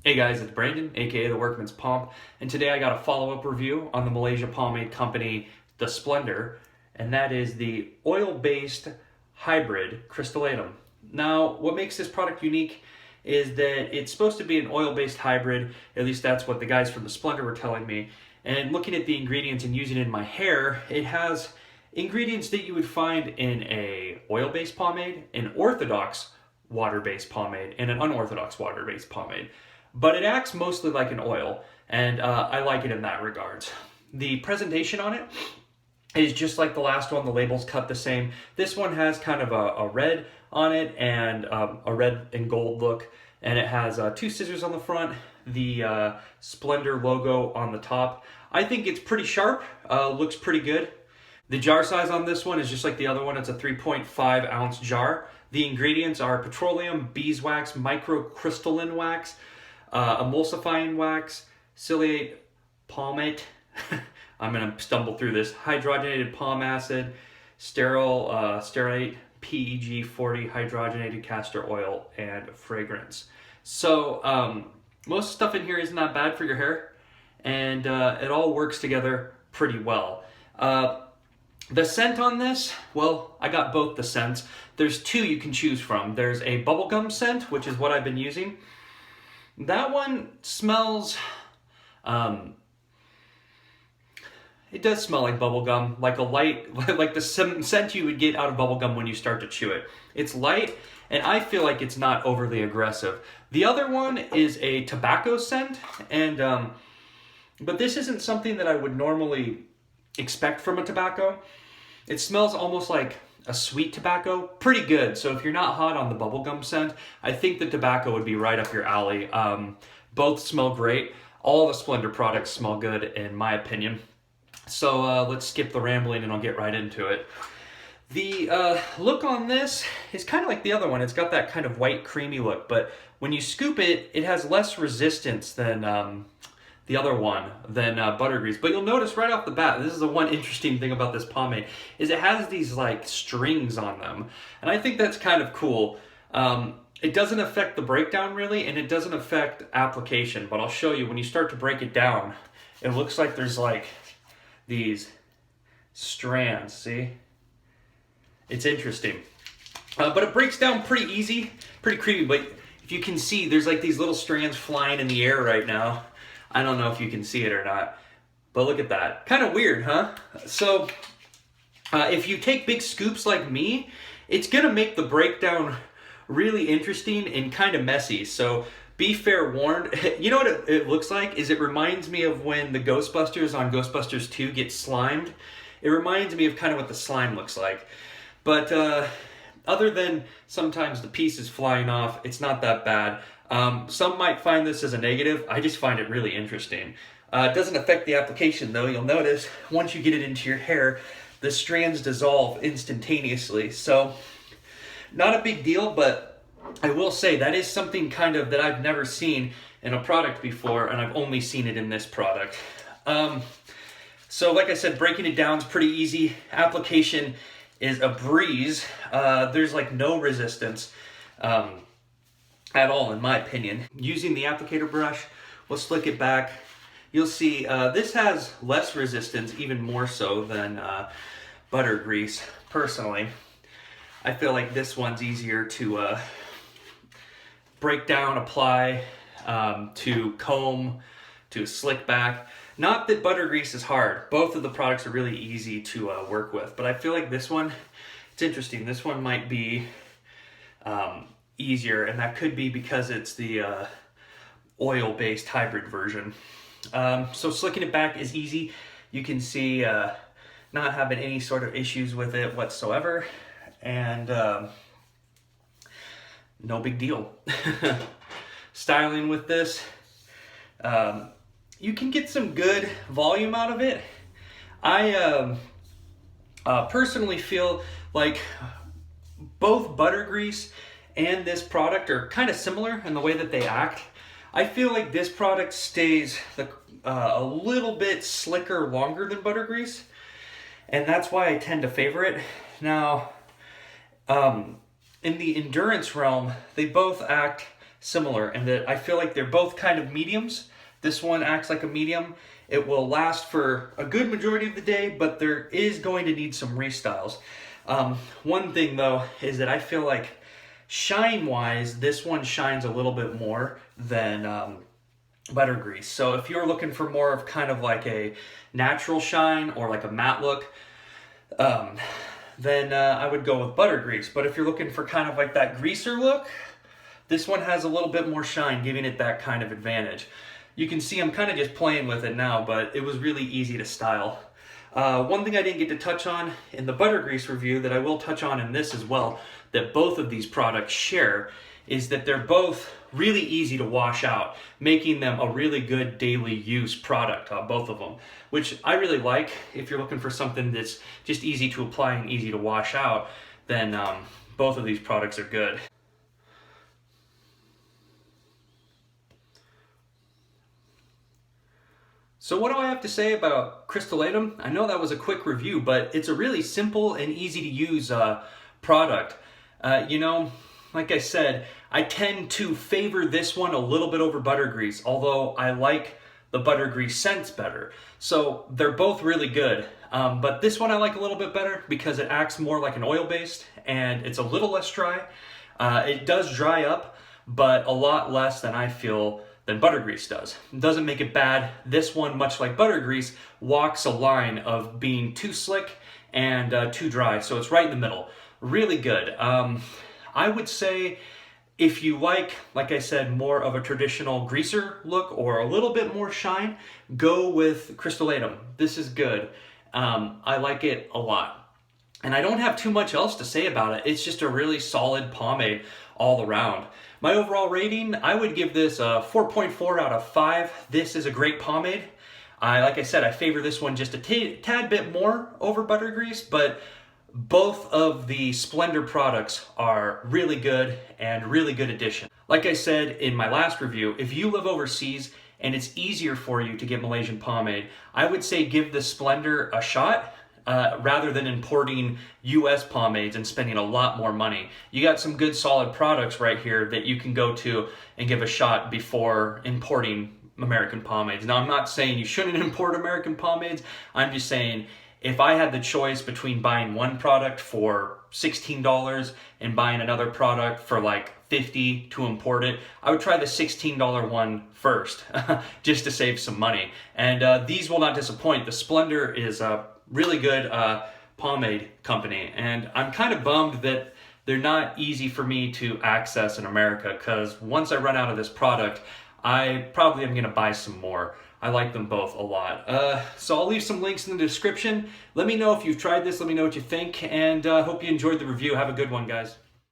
Hey guys, it's Brandon, aka the Workman's Pomp, and today I got a follow-up review on the Malaysia pomade company, the Splendor, and that is the oil-based hybrid Crystallatum. Now, what makes this product unique is that it's supposed to be an oil-based hybrid, at least that's what the guys from the Splendor were telling me, and looking at the ingredients and using it in my hair, it has ingredients that you would find in a oil-based pomade, an orthodox water-based pomade, and an unorthodox water-based pomade. But it acts mostly like an oil, and I like it in that regards. The presentation on it is just like the last one. The label's cut the same. This one has kind of a red on it and a red and gold look, and it has two scissors on the front, the Splendor logo on the top. I think it's pretty sharp, looks pretty good. The jar size on this one is just like the other one. It's a 3.5 ounce jar. The ingredients are petroleum, beeswax, microcrystalline wax, emulsifying wax, ciliate palmate, I'm going to stumble through this, hydrogenated palm acid, stearate, PEG 40, hydrogenated castor oil, and fragrance. So most stuff in here isn't that bad for your hair, and it all works together pretty well. The scent on this, well, I got both the scents. There's two you can choose from. There's a bubblegum scent, which is what I've been using. That one smells, it does smell like bubblegum, like a light, like the scent you would get out of bubblegum when you start to chew it. It's light, and I feel like it's not overly aggressive. The other one is a tobacco scent, and but this isn't something that I would normally expect from a tobacco. It smells almost like a sweet tobacco, pretty good. So if you're not hot on the bubblegum scent, I think the tobacco would be right up your alley. Both smell great. All the Splendor products smell good in my opinion. So let's skip the rambling and I'll get right into it. The look on this is kind of like the other one. It's got that kind of white creamy look, but when you scoop it, it has less resistance than the other one than buttergrease. But you'll notice right off the bat, this is the one interesting thing about this pomade, is it has these like strings on them. And I think that's kind of cool. It doesn't affect the breakdown really, and it doesn't affect application, but I'll show you when you start to break it down, it looks like there's like these strands, see? It's interesting. But it breaks down pretty easy, pretty creepy, but if you can see, there's like these little strands flying in the air right now. I don't know if you can see it or not, but look at that. Kind of weird, huh? So if you take big scoops like me, it's gonna make the breakdown really interesting and kind of messy. So be fair warned. You know what it looks like? Is it reminds me of when the Ghostbusters on Ghostbusters 2 get slimed. It reminds me of kind of what the slime looks like. But other than sometimes the pieces flying off, it's not that bad. Some might find this as a negative. I just find it really interesting. It doesn't affect the application though. You'll notice once you get it into your hair, the strands dissolve instantaneously. So not a big deal, but I will say that is something kind of that I've never seen in a product before, and I've only seen it in this product. So like I said, breaking it down is pretty easy. Application is a breeze. There's like no resistance at all, in my opinion. Using the applicator brush, we'll slick it back. You'll see this has less resistance, even more so than butter grease. Personally, I feel like this one's easier to break down, apply, to comb, to slick back. Not that butter grease is hard. Both of the products are really easy to work with, but I feel like this one, it's interesting. This one might be easier, and that could be because it's the oil-based hybrid version. So slicking it back is easy. You can see not having any sort of issues with it whatsoever, and no big deal. Styling with this, you can get some good volume out of it. I personally feel like both butter grease and this product are kind of similar in the way that they act. I feel like this product stays a little bit slicker longer than butter grease, and that's why I tend to favor it. Now, in the endurance realm, they both act similar in that I feel like they're both kind of mediums. This one acts like a medium. It will last for a good majority of the day, but there is going to need some restyles. One thing though is that I feel like shine-wise, this one shines a little bit more than Buttergrease. So if you're looking for more of kind of like a natural shine or like a matte look, then I would go with Buttergrease. But if you're looking for kind of like that greaser look, this one has a little bit more shine, giving it that kind of advantage. You can see I'm kind of just playing with it now, but it was really easy to style. One thing I didn't get to touch on in the Buttergrease review that I will touch on in this as well, that both of these products share, is that they're both really easy to wash out, making them a really good daily use product, both of them, which I really like. If you're looking for something that's just easy to apply and easy to wash out, then both of these products are good. So what do I have to say about Crystallatum? I know that was a quick review, but it's a really simple and easy to use product. You know, like I said, I tend to favor this one a little bit over Buttergrease, although I like the Buttergrease scents better. So they're both really good, but this one I like a little bit better because it acts more like an oil-based and it's a little less dry. It does dry up, but a lot less than I feel than Buttergrease does. It doesn't make it bad. This one, much like Buttergrease, walks a line of being too slick and too dry, so it's right in the middle. Really good. I would say if you like I said, more of a traditional greaser look or a little bit more shine, go with Crystallatum. This is good. I like it a lot. And I don't have too much else to say about it. It's just a really solid pomade all around. My overall rating, I would give this a 4.4 out of 5. This is a great pomade. Like I said, I favor this one just a tad bit more over Buttergrease, but both of the Splendor products are really good and really good addition. Like I said in my last review, if you live overseas and it's easier for you to get Malaysian pomade, I would say give the Splendor a shot. Rather than importing US pomades and spending a lot more money. You got some good solid products right here that you can go to and give a shot before importing American pomades. Now I'm not saying you shouldn't import American pomades, I'm just saying if I had the choice between buying one product for $16 and buying another product for like $50 to import it, I would try the $16 one first just to save some money. And these will not disappoint. The Splendor is a really good pomade company, and I'm kind of bummed that they're not easy for me to access in America, because once I run out of this product, I probably am going to buy some more. I like them both a lot. So I'll leave some links in the description. Let me know if you've tried this, let me know what you think, and hope you enjoyed the review. Have a good one, guys.